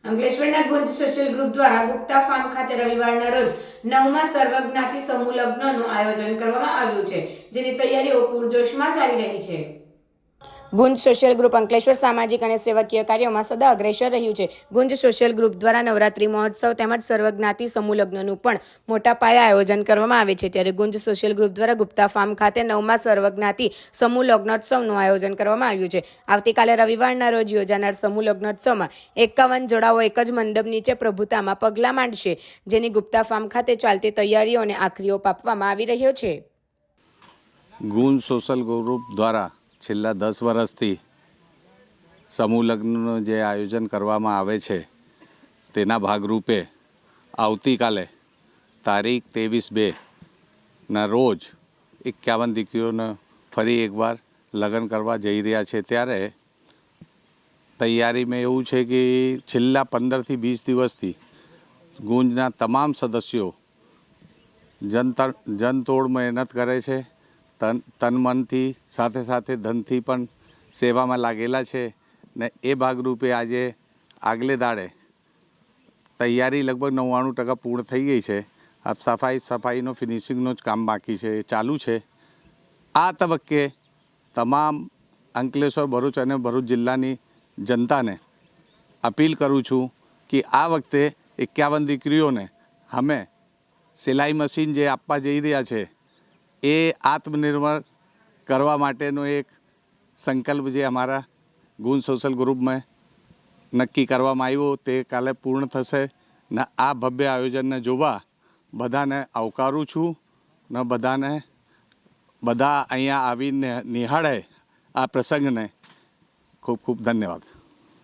અંકલેશ્વરના ગુંજ social group દ્વારા Gupta farm ખાતે રવિવારના રોજ 9મા સર્વજ્ઞાતિ સમૂહ લગ્નનું આયોજન કરવામાં આવ્યું છે, જેની તૈયારીઓ પૂરજોશમાં ચાલી રહી છે. ગુંજ સોશિયલ ગ્રુપ અંકલેશ્વર સામાજિક અને સેવાકીય કાર્યોમાં સદા અગ્રેસર રહ્યું છે. ગુંજ સોશિયલ ગ્રુપ દ્વારા નવરાત્રી મહોત્સવ તેમજ સર્વજ્ઞાતિ સમૂહ લગ્નનું પણ મોટા પાયે આયોજન કરવામાં આવે છે. ત્યારે ગુંજ સોશિયલ ગ્રુપ દ્વારા ગુપ્તા ફાર્મ ખાતે 9મા સર્વજ્ઞાતિ સમૂહ લગ્નોત્સવનું આયોજન કરવામાં આવ્યું છે. આવતીકાલે રવિવારના રોજ યોજાનાર સમૂહ લગ્નોત્સવમાં 51 જોડાઓ એક જ મંડપ નીચે પ્રભુતામાં પગલાં માંડશે, જેની ગુપ્તા ફાર્મ ખાતે ચાલતી તૈયારીઓને આખરી ઓપ આપવામાં આવી રહ્યો છે. ગુંજ સોશિયલ ગ્રુપ દ્વારા છેલ્લા 10 વર્ષથી સમૂહ લગ્નનું જે આયોજન કરવામાં આવે છે તેના ભાગરૂપે આવતીકાલે તારીખ 23/2ના રોજ 51 દીકરીઓને ફરી એકવાર લગ્ન કરવા જઈ રહ્યા છે. ત્યારે તૈયારીમાં એવું છે કે છેલ્લા 15થી 20 દિવસથી ગુંજના તમામ સદસ્યો જનતોડ મહેનત કરે છે. તન મનથી સાથે સાથે ધનથી પણ સેવામાં લાગેલા છે ને એ ભાગરૂપે આજે આગલે દાડે તૈયારી લગભગ 99% પૂર્ણ થઈ ગઈ છે. આ સફાઈનો ફિનિશિંગનું જ કામ બાકી છે, એ ચાલુ છે. આ તબક્કે તમામ અંકલેશ્વર, ભરૂચ અને ભરૂચ જિલ્લાની જનતાને અપીલ કરું છું કે આ વખતે 51 દીકરીઓને અમે સિલાઈ મશીન જે આપવા જઈ રહ્યા છે એ આત્મનિર્ભર કરવા માટેનો એક સંકલ્પ જે અમારા ગુંજ સોશિયલ ગ્રુપમાં નક્કી કરવામાં આવ્યો તે કાલે પૂર્ણ થશે. ને આ ભવ્ય આયોજનને જોવા બધાને આવકારું છું ને બધા અહીંયા આવીને નિહાળે આ પ્રસંગને ખૂબ ખૂબ ધન્યવાદ.